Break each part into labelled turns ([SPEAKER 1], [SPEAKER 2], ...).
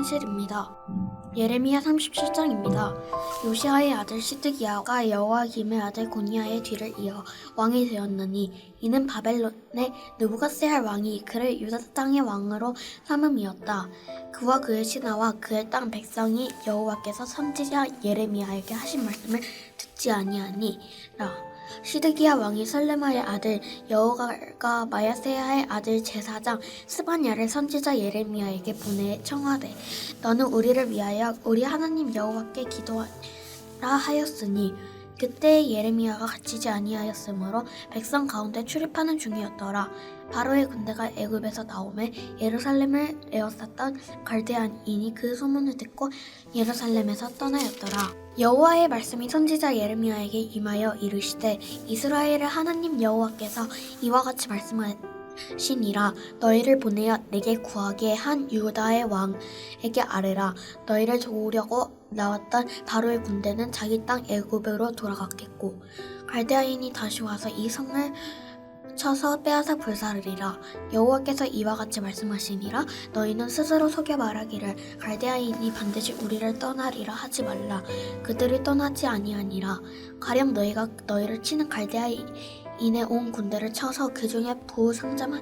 [SPEAKER 1] 현실입니다. 예레미야 37장입니다. 요시아의 아들 시드기야가 여호야김의 아들 고니야의 뒤를 이어 왕이 되었느니 이는 바벨론의 느부갓네살 왕이 그를 유다 땅의 왕으로 삼음이었다. 그와 그의 신하와 그의 땅 백성이 여호와께서 선지자 예레미야에게 하신 말씀을 듣지 아니하니라. 시드기야 왕이 설레마의 아들 여호갈과 마야세야의 아들 제사장 스바냐를 선지자 예레미야에게 보내 청하되 너는 우리를 위하여 우리 하나님 여호와께 기도하라 하였으니 그때 예레미야가 갇히지 아니하였으므로 백성 가운데 출입하는 중이었더라. 바로의 군대가 애굽에서 나오매 예루살렘을 에워쌌던 갈대아인이 그 소문을 듣고 예루살렘에서 떠나였더라. 여호와의 말씀이 선지자 예레미야에게 임하여 이르시되 이스라엘의 하나님 여호와께서 이와 같이 말씀하시니라. 너희를 보내어 내게 구하게 한 유다의 왕에게 아뢰라. 너희를 도우려고 나왔던 바로의 군대는 자기 땅 애굽으로 돌아갔겠고 갈대아인이 다시 와서 이 성을 쳐서 빼앗아 불사르리라. 여호와께서 이와 같이 말씀하시니라. 너희는 스스로 속여 말하기를 갈대아인이 반드시 우리를 떠나리라 하지 말라. 그들이 떠나지 아니하니라. 가령 너희가 너희를 치는 갈대아인의 온 군대를 쳐서 그 중에 부상자만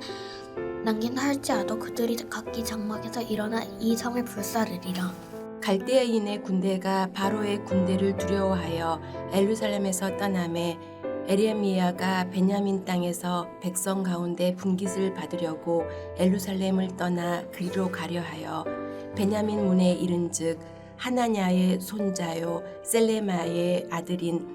[SPEAKER 1] 남긴다 할지라도 그들이 각기 장막에서 일어나 이 성을 불사르리라.
[SPEAKER 2] 갈대아인의 군대가 바로의 군대를 두려워하여 예루살렘에서 떠나매 예레미야가 베냐민 땅에서 백성 가운데 분깃을 받으려고 예루살렘을 떠나 그리로 가려 하여 베냐민 문에 이른즉 하나냐의 손자요 셀레마의 아들인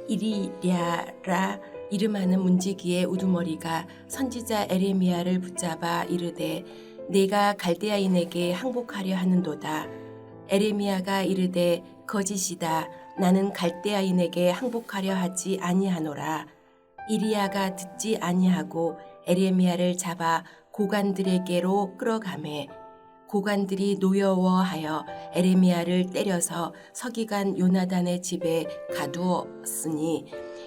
[SPEAKER 2] 이리랴라 이름하는 문지기의 우두머리가 선지자 예레미야를 붙잡아 이르되 내가 갈대아인에게 항복하려 하는도다. 예레미야가 이르되 거짓이다. 나는 갈대아인에게 항복하려 하지 아니하노라. 이리야가 듣지 아니하고 예레미야를 잡아 고관들에게로 끌어가매 고관들이 노여워하여 예레미야를 때려서 서기관 요나단의 집에 가두었으니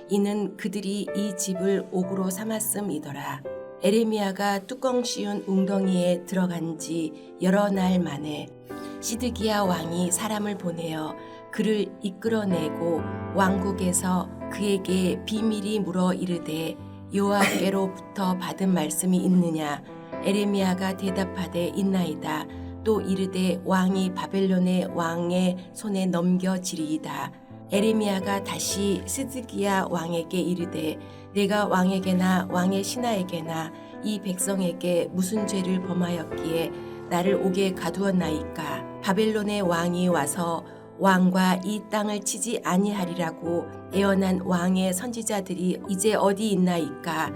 [SPEAKER 2] 이는 그들이 이 집을 옥으로 삼았음이더라. 예레미야가 뚜껑 씌운 웅덩이에 들어간 지 여러 날 만에 시드기야 왕이 사람을 보내어 그를 이끌어내고 왕국에서 그에게 비밀이 물어 이르되 여호와께로부터 받은 말씀이 있느냐. 예레미야가 대답하되 있나이다. 또 이르되 왕이 바벨론의 왕의 손에 넘겨지리이다. 예레미야가 다시 시드기야 왕에게 이르되 내가 왕에게나 왕의 신하에게나 이 백성에게 무슨 죄를 범하였기에 나를 옥에 가두었나이까. 바벨론의 왕이 와서 왕과 이 땅을 치지 아니하리라고 예언한 왕의 선지자들이 이제 어디 있나이까.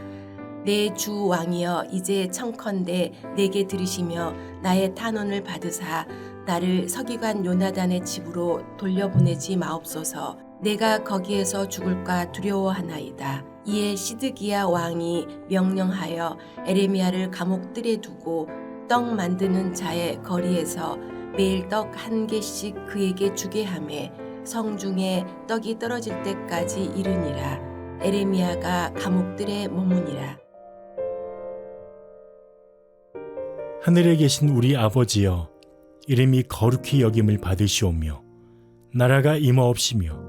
[SPEAKER 2] 내 주 왕이여 이제 청컨대 내게 들으시며 나의 탄원을 받으사 나를 서기관 요나단의 집으로 돌려보내지 마옵소서. 내가 거기에서 죽을까 두려워하나이다. 이에 시드기야 왕이 명령하여 예레미야를 감옥들에 두고 떡 만드는 자의 거리에서 매일 떡 한 개씩 그에게 주게 하매 성중에 떡이 떨어질 때까지 이르니라. 예레미야가 감옥들에 머무니라.
[SPEAKER 3] 하늘에 계신 우리 아버지여, 이름이 거룩히 여김을 받으시오며 나라가 임하옵시며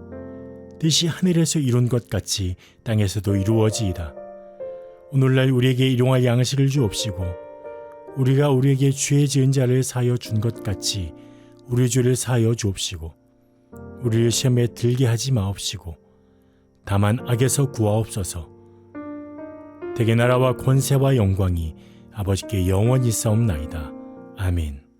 [SPEAKER 3] 뜻이 하늘에서 이룬 것 같이 땅에서도 이루어지이다. 오늘날 우리에게 일용할 양식을 주옵시고 우리가 우리에게 죄 지은 자를 사하여 준 것 같이 우리 죄를 사하여 주옵시고 우리를 시험에 들게 하지 마옵시고 다만 악에서 구하옵소서. 대개 나라와 권세와 영광이 아버지께 영원히 싸움나이다. 아멘.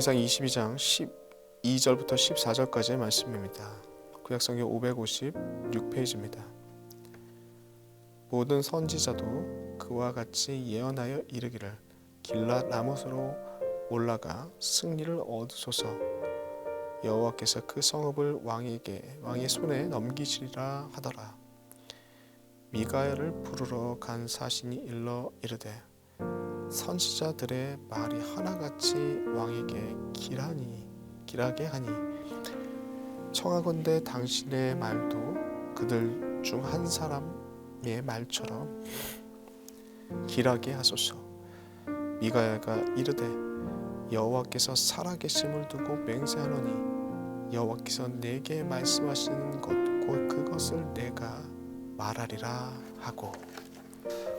[SPEAKER 4] 열왕기상 22장 12절부터 14절까지의 말씀입니다. 구약성경 556페이지입니다. 모든 선지자도 그와 같이 예언하여 이르기를 길랏 라못으로 올라가 승리를 얻으소서. 여호와께서 그 성읍을 왕의 손에 넘기시리라 하더라. 미가야를 부르러 간 사신이 일러 이르되 선지자들의 말이 하나같이 왕에게 길하게 하니 청하건대 당신의 말도 그들 중 한 사람의 말처럼 길하게 하소서. 미가야가 이르되 여호와께서 살아계심을 두고 맹세하노니 여호와께서 내게 말씀하시는 것 곧 그것을 내가 말하리라 하고.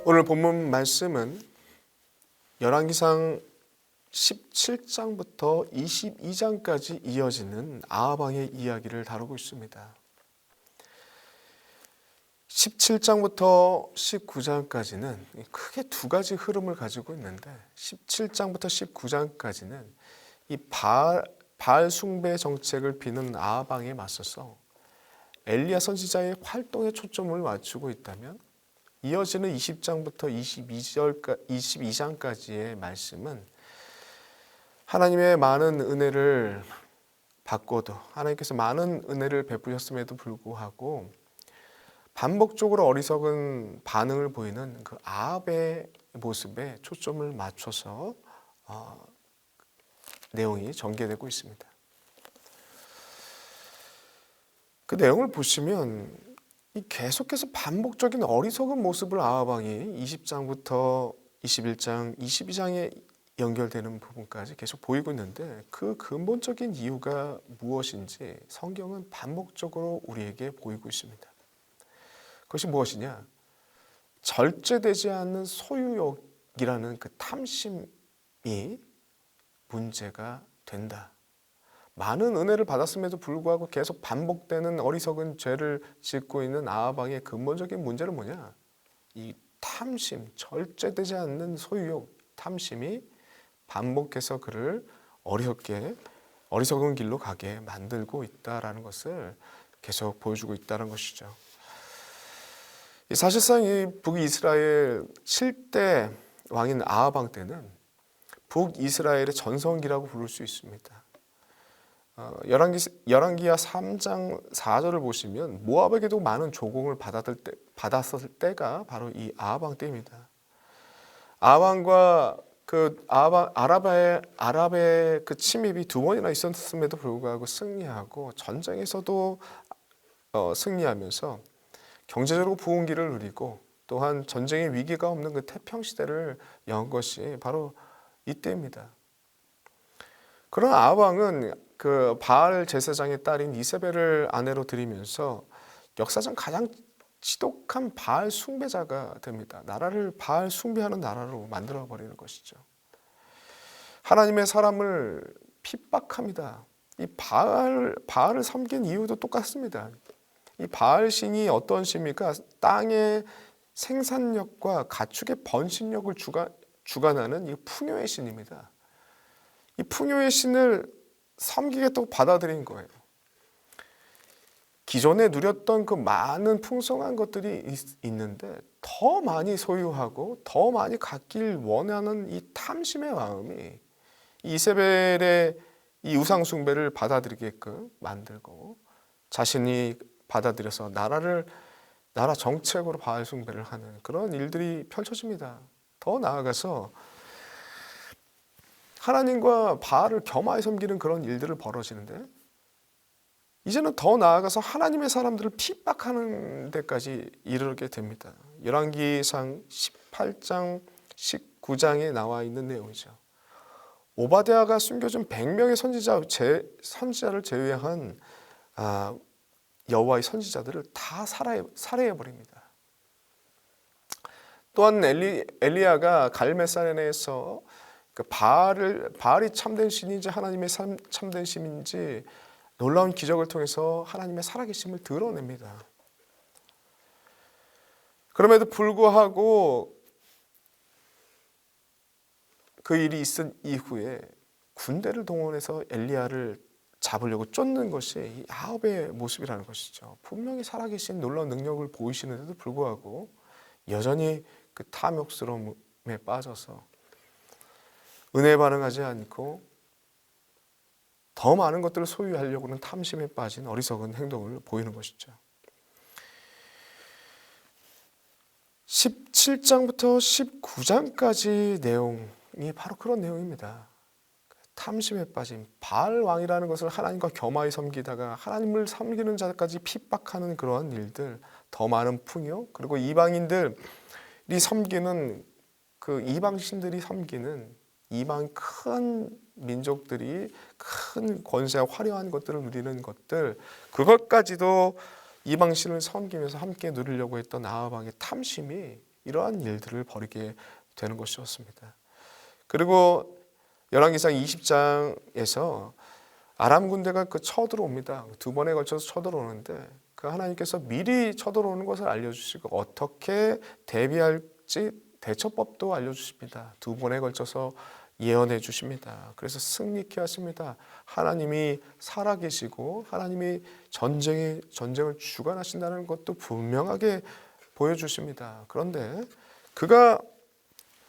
[SPEAKER 4] 오늘 본문 말씀은 열왕기상 17장부터 22장까지 이어지는 아합 왕의 이야기를 다루고 있습니다. 17장부터 19장까지는 크게 두 가지 흐름을 가지고 있는데 17장부터 19장까지는 이 바알 숭배 정책을 피는 아합 왕에 맞서서 엘리야 선지자의 활동에 초점을 맞추고 있다면, 이어지는 20장부터 22장까지의 말씀은 하나님의 많은 은혜를 받고도 하나님께서 많은 은혜를 베푸셨음에도 불구하고 반복적으로 어리석은 반응을 보이는 그 아합의 모습에 초점을 맞춰서 내용이 전개되고 있습니다. 그 내용을 보시면 계속해서 반복적인 어리석은 모습을 아합 왕이 20장부터 21장, 22장에 연결되는 부분까지 계속 보이고 있는데, 그 근본적인 이유가 무엇인지 성경은 반복적으로 우리에게 보이고 있습니다. 그것이 무엇이냐? 절제되지 않는 소유욕이라는 그 탐심이 문제가 된다. 많은 은혜를 받았음에도 불구하고 계속 반복되는 어리석은 죄를 짓고 있는 아합 왕의 근본적인 문제는 뭐냐? 이 탐심, 절제되지 않는 소유욕, 탐심이 반복해서 그를 어리석은 길로 가게 만들고 있다라는 것을 계속 보여주고 있다는 것이죠. 사실상 이 북이스라엘 7대 왕인 아합 왕 때는 북이스라엘의 전성기라고 부를 수 있습니다. 열왕기하 3장 4절을 보시면 모압에게도 많은 조공을 받았을 때가 바로 이 아합 왕 때입니다. 아합 왕과 아랍의 그 침입이 두 번이나 있었음에도 불구하고 승리하고 전쟁에서도 승리하면서 경제적으로 부흥기를 누리고 또한 전쟁의 위기가 없는 그 태평 시대를 연 것이 바로 이때입니다. 그러나 아합 왕은 그 바알 제사장의 딸인 이세벨을 아내로 들이면서 역사상 가장 지독한 바알 숭배자가 됩니다. 나라를 바알 숭배하는 나라로 만들어 버리는 것이죠. 하나님의 사람을 핍박합니다. 이 바알을 섬긴 이유도 똑같습니다. 이 바알 신이 어떤 신입니까? 땅의 생산력과 가축의 번식력을 주관하는 이 풍요의 신입니다. 이 풍요의 신을 섬기겠다고 받아들인 거예요. 기존에 누렸던 그 많은 풍성한 것들이 있는데 더 많이 소유하고 더 많이 갖길 원하는 이 탐심의 마음이 이세벨의 이 우상 숭배를 받아들이게끔 만들고, 자신이 받아들여서 나라 정책으로 바알 숭배를 하는 그런 일들이 펼쳐집니다. 더 나아가서 하나님과 바알을 겸하여 섬기는 그런 일들을 벌어지는데, 이제는 더 나아가서 하나님의 사람들을 핍박하는 데까지 이르게 됩니다. 열왕기상 18장 19장에 나와 있는 내용이죠. 오바댜가 숨겨준 100명의 선지자를 제외한 여호와의 선지자들을 다 살해해버립니다. 또한 엘리야가 갈멜산에서 그 바알이 참된 신인지 하나님의 참된 신인지 놀라운 기적을 통해서 하나님의 살아계심을 드러냅니다. 그럼에도 불구하고 그 일이 있은 이후에 군대를 동원해서 엘리야를 잡으려고 쫓는 것이 이 아합의 모습이라는 것이죠. 분명히 살아계신 놀라운 능력을 보이시는데도 불구하고 여전히 그 탐욕스러움에 빠져서 은혜에 반응하지 않고 더 많은 것들을 소유하려고는 탐심에 빠진 어리석은 행동을 보이는 것이죠. 17장부터 19장까지 내용이 바로 그런 내용입니다. 탐심에 빠진 바알 왕이라는 것을 하나님과 겸하여 섬기다가 하나님을 섬기는 자까지 핍박하는 그러한 일들, 더 많은 풍요, 그리고 이방인들이 섬기는 그 이방신들이 섬기는 이방 큰 민족들이 큰 권세와 화려한 것들을 누리는 것들, 그것까지도 이방신을 섬기면서 함께 누리려고 했던 아합 왕의 탐심이 이러한 일들을 벌이게 되는 것이었습니다. 그리고 열왕기상 20장에서 아람 군대가 쳐들어옵니다. 두 번에 걸쳐서 쳐들어오는데 그 하나님께서 미리 쳐들어오는 것을 알려주시고 어떻게 대비할지 대처법도 알려주십니다. 두 번에 걸쳐서 예언해 주십니다. 그래서 승리케 하십니다. 하나님이 살아계시고 하나님이 전쟁을 주관하신다는 것도 분명하게 보여주십니다. 그런데 그가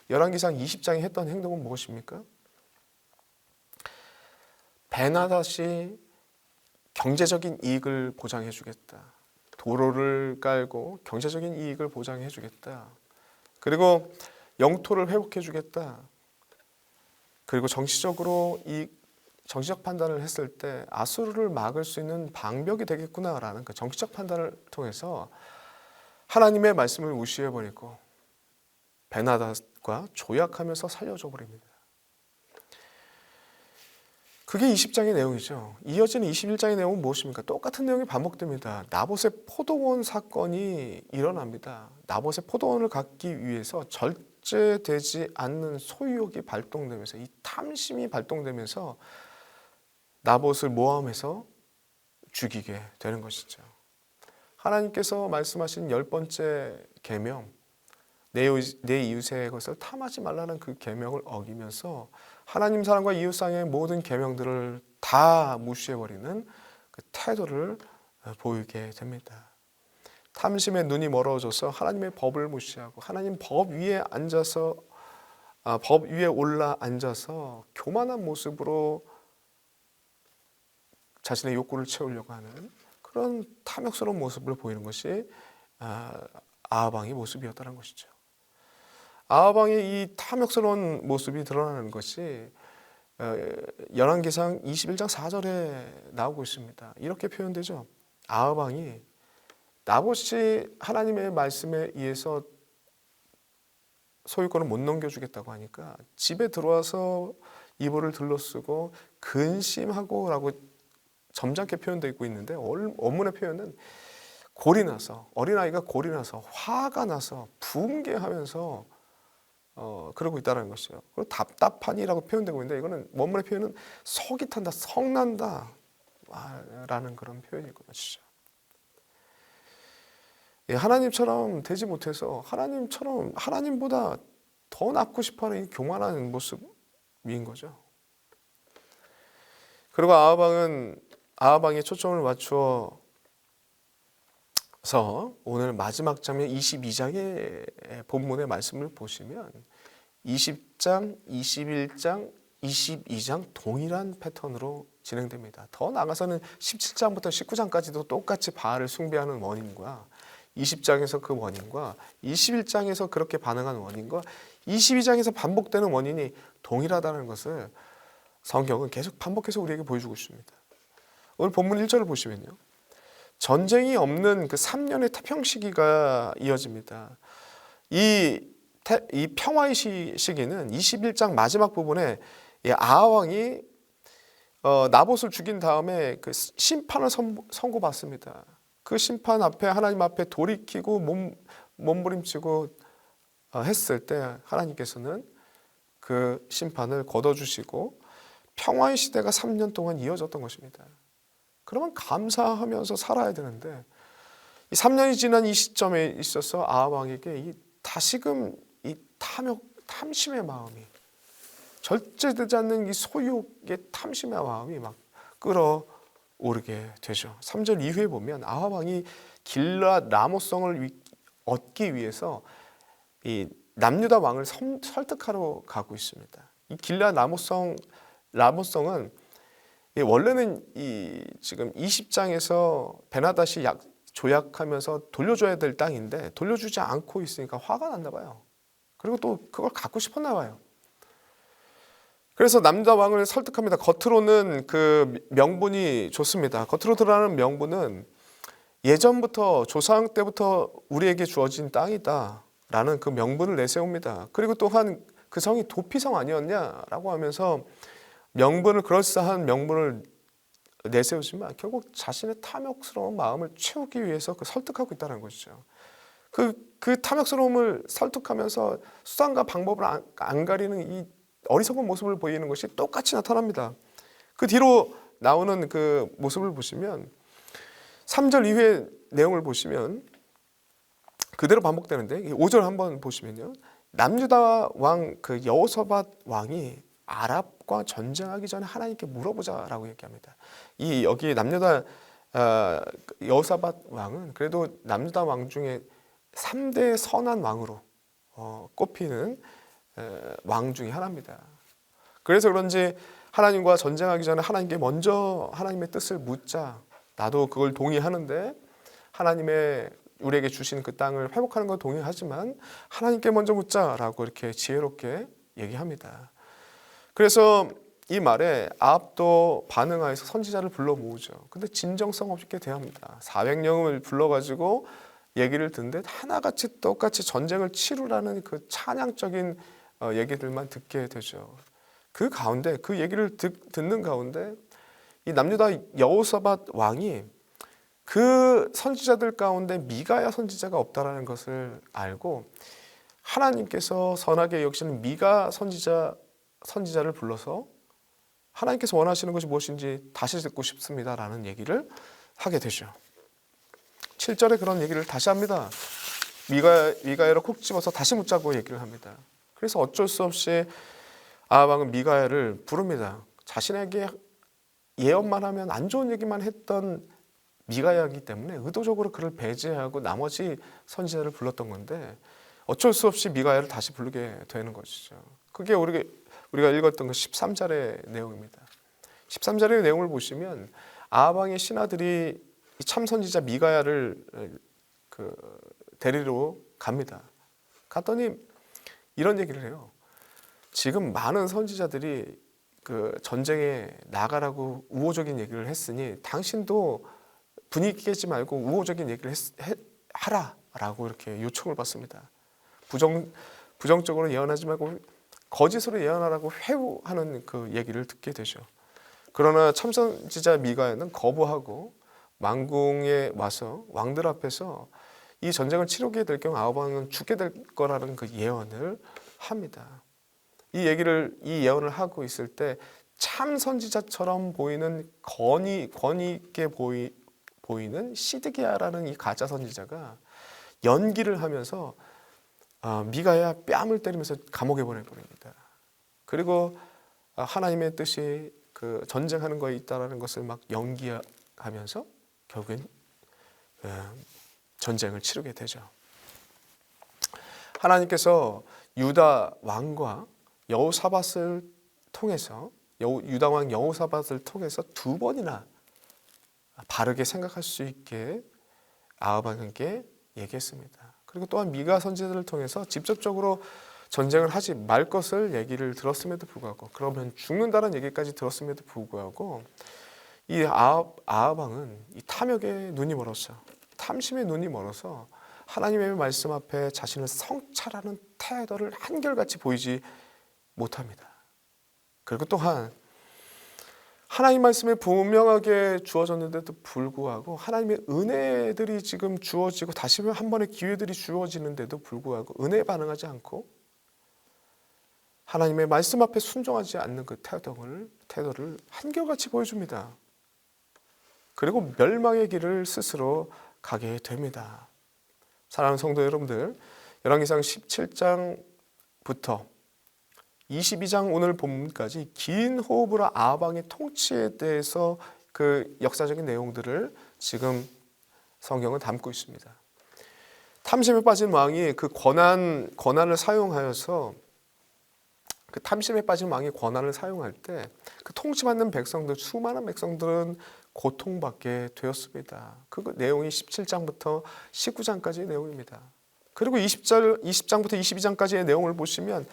[SPEAKER 4] 열왕기상 20장에 했던 행동은 무엇입니까? 베나닷이 경제적인 이익을 보장해 주겠다. 도로를 깔고 경제적인 이익을 보장해 주겠다. 그리고 영토를 회복해 주겠다. 그리고 정치적 판단을 했을 때 아수르를 막을 수 있는 방벽이 되겠구나라는 그 정치적 판단을 통해서 하나님의 말씀을 무시해버리고 베나닷과 조약하면서 살려줘 버립니다. 그게 20장의 내용이죠. 이어지는 21장의 내용은 무엇입니까? 똑같은 내용이 반복됩니다. 나봇의 포도원 사건이 일어납니다. 나봇의 포도원을 갖기 위해서 절제되지 않는 소유욕이 발동되면서 이 탐심이 발동되면서 나봇을 모함해서 죽이게 되는 것이죠. 하나님께서 말씀하신 10번째 계명, 내 이웃의 것을 탐하지 말라는 그 계명을 어기면서 하나님 사랑과 이웃 사랑의 모든 계명들을 다 무시해버리는 그 태도를 보이게 됩니다. 탐심에 눈이 멀어져서 하나님의 법을 무시하고 하나님 법 위에 올라 앉아서 교만한 모습으로 자신의 욕구를 채우려고 하는 그런 탐욕스러운 모습을 보이는 것이 아합 왕의 모습이었다는 것이죠. 아합 왕의 이 탐욕스러운 모습이 드러나는 것이 열왕기상 21장 4절에 나오고 있습니다. 이렇게 표현되죠. 아합 왕이 나봇이 하나님의 말씀에 의해서 소유권을 못 넘겨주겠다고 하니까 집에 들어와서 이불을 둘러쓰고 근심하고 라고 점잖게 표현되어 있고 있는데 원문의 표현은 골이 나서 어린아이가 골이 나서 화가 나서 붕괴하면서 그러고 있다는 것이죠. 그리고 답답하니라고 표현되고 있는데 이거는 원문의 표현은 속이 탄다, 성난다 라는 그런 표현일 것이죠. 하나님처럼 되지 못해서 하나님보다 더 낳고 싶어하는 이 교만한 모습인 거죠. 그리고 아합 왕의 초점을 맞추어서 오늘 마지막 장면 22장의 본문의 말씀을 보시면 20장, 21장, 22장 동일한 패턴으로 진행됩니다. 더 나아가서는 17장부터 19장까지도 똑같이 바알을 숭배하는 원인과 20장에서 그 원인과 21장에서 그렇게 반응하는 원인과 22장에서 반복되는 원인이 동일하다는 것을 성경은 계속 반복해서 우리에게 보여주고 있습니다. 오늘 본문 1절을 보시면요. 전쟁이 없는 그 3년의 태평 시기가 이어집니다. 이 평화의 시기는 21장 마지막 부분에 아합 왕이 나봇을 죽인 다음에 그 심판을 선고받습니다. 그 심판 앞에 하나님 앞에 돌이키고 몸부림치고 했을 때 하나님께서는 그 심판을 걷어주시고 평화의 시대가 3년 동안 이어졌던 것입니다. 그러면 감사하면서 살아야 되는데 이 3년이 지난 이 시점에 있어서 아합 왕에게 다시금 이 탐심의 마음이 절제되지 않는 이 소유의 탐심의 마음이 막 끌어오르게 되죠. 3절 이후에 보면 아합 왕이 길앗 라모성을 얻기 위해서 이 남유다 왕을 설득하러 가고 있습니다. 이 길앗 라모성은 원래는 이 지금 20장에서 베나닷이 조약하면서 돌려줘야 될 땅인데 돌려주지 않고 있으니까 화가 났나 봐요. 그리고 또 그걸 갖고 싶었나 봐요. 그래서 남유다 왕을 설득합니다. 겉으로는 그 명분이 좋습니다. 겉으로 드러나는 명분은 예전부터 조상 때부터 우리에게 주어진 땅이다 라는 그 명분을 내세웁니다. 그리고 또한 그 성이 도피성 아니었냐라고 하면서 그럴싸한 명분을 내세우지만 결국 자신의 탐욕스러운 마음을 채우기 위해서 설득하고 있다는 것이죠. 그 탐욕스러움을 설득하면서 수단과 방법을 안 가리는 이 어리석은 모습을 보이는 것이 똑같이 나타납니다. 그 뒤로 나오는 그 모습을 보시면 3절 이후의 내용을 보시면 그대로 반복되는데 5절 한번 보시면요. 남유다 왕 그 여호사밧 왕이 아랍과 전쟁하기 전에 하나님께 물어보자라고 얘기합니다. 여기 남유다 여호사밧 왕은 그래도 남유다 왕 중에 3대 선한 왕으로 꼽히는 왕 중에 하나입니다. 그래서 그런지 하나님과 전쟁하기 전에 하나님께 먼저 하나님의 뜻을 묻자. 나도 그걸 동의하는데 하나님의 우리에게 주신 그 땅을 회복하는 건 동의하지만 하나님께 먼저 묻자라고 이렇게 지혜롭게 얘기합니다. 그래서 이 말에 아합도 반응하여서 선지자를 불러 모으죠. 근데 진정성 없게 대합니다. 400명을 불러가지고 얘기를 듣는데 하나같이 똑같이 전쟁을 치르라는 그 찬양적인 얘기들만 듣게 되죠. 그 가운데 그 얘기를 듣는 가운데 이 남유다 여호사밧 왕이 그 선지자들 가운데 미가야 선지자가 없다라는 것을 알고 하나님께서 선하게 여기시는 미가 선지자를 불러서 하나님께서 원하시는 것이 무엇인지 다시 듣고 싶습니다라는 얘기를 하게 되죠. 7절에 그런 얘기를 다시 합니다. 미가야를 콕 집어서 다시 묻자고 얘기를 합니다. 그래서 어쩔 수 없이 아합 왕은 미가야를 부릅니다. 자신에게 예언만 하면 안 좋은 얘기만 했던 미가야이기 때문에 의도적으로 그를 배제하고 나머지 선지자를 불렀던 건데 어쩔 수 없이 미가야를 다시 부르게 되는 것이죠. 그게 우리가 읽었던 그 13절의 내용입니다. 13절의 내용을 보시면 아합 왕의 신하들이 참 선지자 미가야를 데리러 갑니다. 갔더니 이런 얘기를 해요. 지금 많은 선지자들이 그 전쟁에 나가라고 우호적인 얘기를 했으니 당신도 분위기 깨지 말고 우호적인 얘기를 하라라고 이렇게 요청을 받습니다. 부정적으로 예언하지 말고 거짓으로 예언하라고 회유하는 그 얘기를 듣게 되죠. 그러나 참선지자 미가야는 거부하고 왕궁에 와서 왕들 앞에서 이 전쟁을 치르게 될 경우 아합 왕은 죽게 될 거라는 그 예언을 합니다. 이 예언을 하고 있을 때 참 선지자처럼 보이는 권위 있게 보이는 시드기야라는 이 가짜 선지자가 연기를 하면서 미가야 뺨을 때리면서 감옥에 보내버립니다. 그리고 하나님의 뜻이 그 전쟁하는 거에 있다라는 것을 막 연기하면서 결국엔 전쟁을 치르게 되죠. 하나님께서 유다 왕과 여호사밧을 통해서 유다 왕 여호사밧을 통해서 2번이나 바르게 생각할 수 있게 아합 왕에게 얘기했습니다. 그리고 또한 미가 선지자들을 통해서 직접적으로 전쟁을 하지 말 것을 얘기를 들었음에도 불구하고 그러면 죽는다는 얘기까지 들었음에도 불구하고 이 아합 왕은 이 탐욕에 눈이 멀었어요. 탐심에 눈이 멀어서 하나님의 말씀 앞에 자신을 성찰하는 태도를 한결같이 보이지 못합니다. 그리고 또한 하나님 말씀에 분명하게 주어졌는데도 불구하고 하나님의 은혜들이 지금 주어지고 다시 한 번의 기회들이 주어지는데도 불구하고 은혜에 반응하지 않고 하나님의 말씀 앞에 순종하지 않는 그 태도를 한결같이 보여줍니다. 그리고 멸망의 길을 스스로 가게 됩니다. 사랑하는 성도 여러분들, 열왕기상 17장부터 22장 오늘 본문까지 긴 호흡으로 아방의 통치에 대해서 그 역사적인 내용들을 지금 성경은 담고 있습니다. 탐심에 빠진 왕이 그 권한을 사용하여서 그 탐심에 빠진 왕이 권한을 사용할 때 그 통치받는 백성들, 수많은 백성들은 고통받게 되었습니다. 그 내용이 17장부터 19장까지의 내용입니다. 그리고 20장부터 22장까지의 내용을 보시면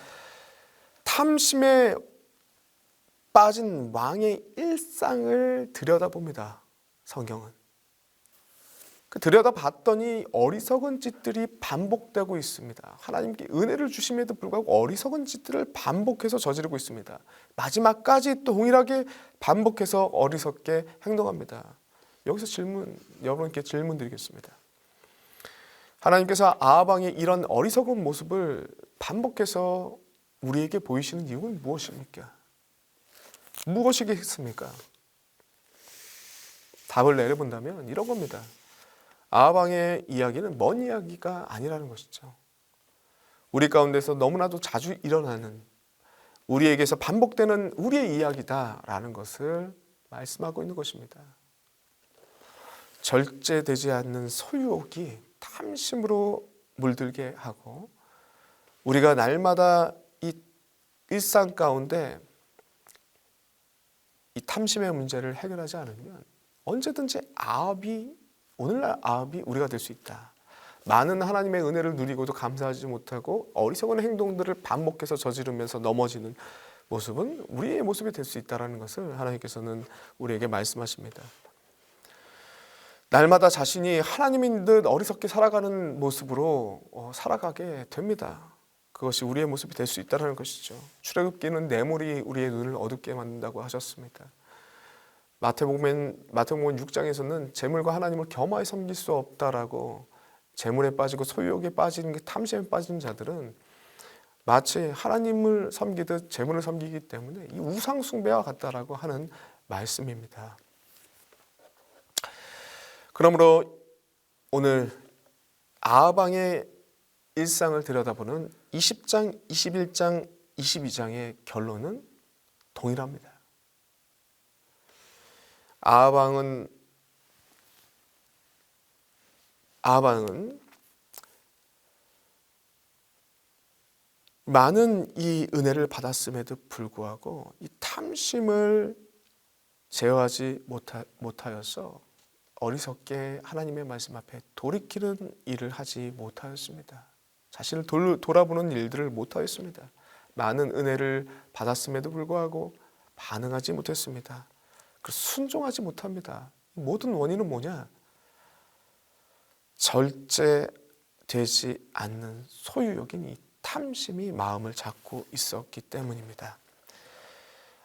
[SPEAKER 4] 탐심에 빠진 왕의 일상을 들여다봅니다. 성경은. 그 들여다봤더니 어리석은 짓들이 반복되고 있습니다. 하나님께 은혜를 주심에도 불구하고 어리석은 짓들을 반복해서 저지르고 있습니다. 마지막까지 또 동일하게 반복해서 어리석게 행동합니다. 여기서 여러분께 질문 드리겠습니다. 하나님께서 아합왕의 이런 어리석은 모습을 반복해서 우리에게 보이시는 이유는 무엇입니까? 무엇이겠습니까? 답을 내려본다면 이런 겁니다. 아합왕의 이야기는 먼 이야기가 아니라는 것이죠. 우리 가운데서 너무나도 자주 일어나는, 우리에게서 반복되는 우리의 이야기다라는 것을 말씀하고 있는 것입니다. 절제되지 않는 소유욕이 탐심으로 물들게 하고, 우리가 날마다 이 일상 가운데 이 탐심의 문제를 해결하지 않으면 언제든지 오늘날 아합이 우리가 될 수 있다. 많은 하나님의 은혜를 누리고도 감사하지 못하고 어리석은 행동들을 반복해서 저지르면서 넘어지는 모습은 우리의 모습이 될 수 있다는 것을 하나님께서는 우리에게 말씀하십니다. 날마다 자신이 하나님인 듯 어리석게 살아가는 모습으로 살아가게 됩니다. 그것이 우리의 모습이 될 수 있다는 것이죠. 출애굽기는 뇌물이 우리의 눈을 어둡게 만든다고 하셨습니다. 마태복음 6장에서는 재물과 하나님을 겸하여 섬길 수 없다라고, 재물에 빠지고 소유욕에 빠진, 탐심에 빠진 자들은 마치 하나님을 섬기듯 재물을 섬기기 때문에 이 우상 숭배와 같다라고 하는 말씀입니다. 그러므로 오늘 아합왕의 일상을 들여다보는 20장, 21장, 22장의 결론은 동일합니다. 아합왕은 많은 이 은혜를 받았음에도 불구하고 이 탐심을 제어하지 못하여서 어리석게 하나님의 말씀 앞에 돌이키는 일을 하지 못하였습니다. 자신을 돌아보는 일들을 못하였습니다. 많은 은혜를 받았음에도 불구하고 반응하지 못했습니다. 순종하지 못합니다. 모든 원인은 뭐냐? 절제되지 않는 소유욕인 이 탐심이 마음을 잡고 있었기 때문입니다.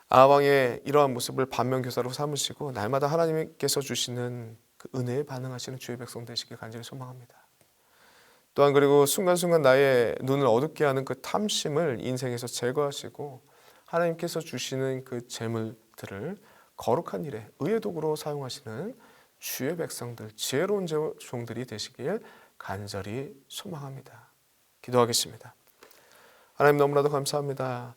[SPEAKER 4] 아합왕의 이러한 모습을 반면교사로 삼으시고 날마다 하나님께서 주시는 그 은혜에 반응하시는 주의 백성 되시길 간절히 소망합니다. 또한 그리고 순간순간 나의 눈을 어둡게 하는 그 탐심을 인생에서 제거하시고 하나님께서 주시는 그 재물들을 거룩한 일에 의의 도구로 사용하시는 주의 백성들, 지혜로운 종들이 되시길 간절히 소망합니다. 기도하겠습니다. 하나님 너무나도 감사합니다.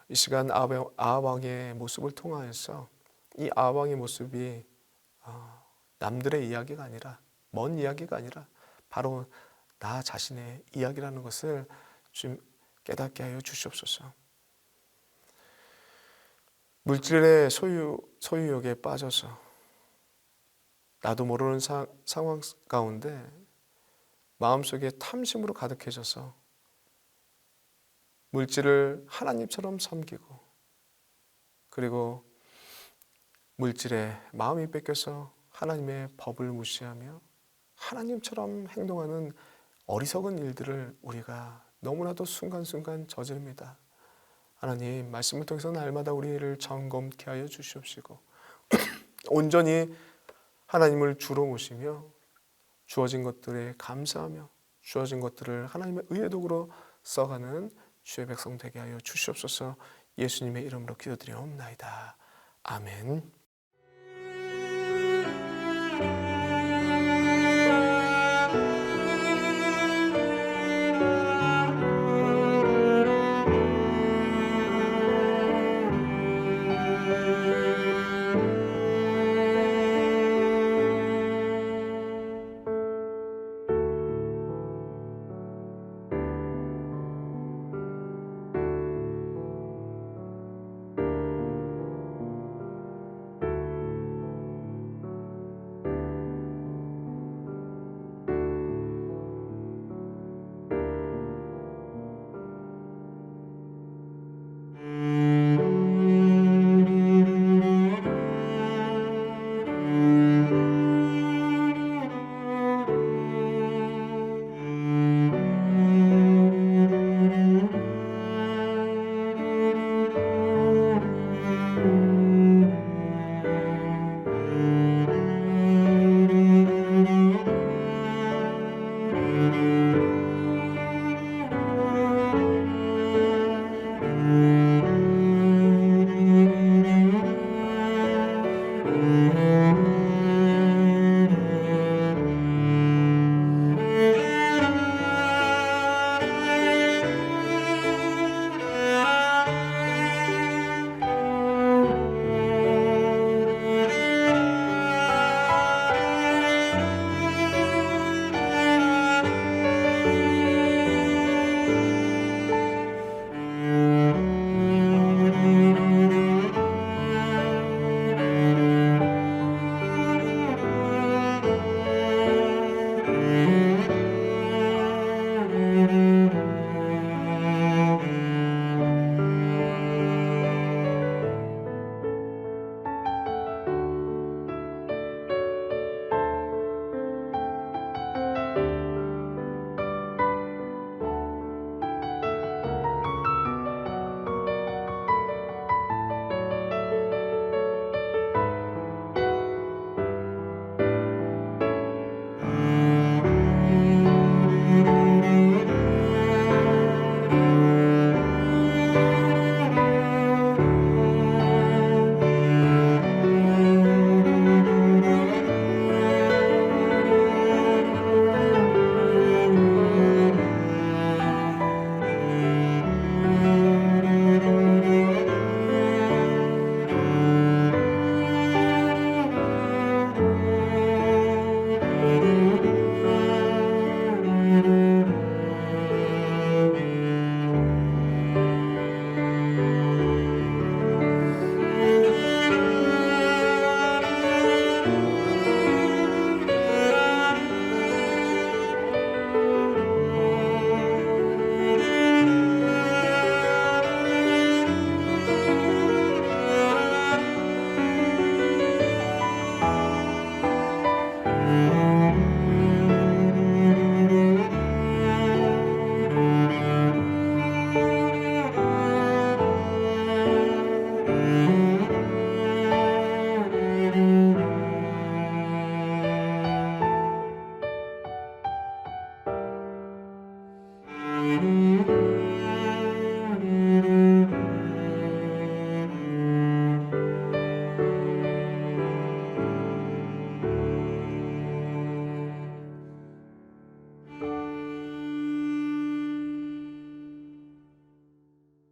[SPEAKER 4] 이 시간 아합왕의 모습을 통하여서 이 아합왕의 모습이 남들의 이야기가 아니라, 먼 이야기가 아니라 바로 나 자신의 이야기라는 것을 좀 깨닫게 하여 주시옵소서. 물질의 소유욕에 빠져서 나도 모르는 상황 가운데 마음속에 탐심으로 가득해져서 물질을 하나님처럼 섬기고, 그리고 물질에 마음이 뺏겨서 하나님의 법을 무시하며 하나님처럼 행동하는 어리석은 일들을 우리가 너무나도 순간순간 저지릅니다. 하나님, 말씀을 통해서 날마다 우리를 점검케 하여 주시옵시고 온전히 하나님을 주로 모시며 주어진 것들에 감사하며 주어진 것들을 하나님의 의의 도구로 써가는 주의 백성 되게 하여 주시옵소서. 예수님의 이름으로 기도드리옵나이다. 아멘.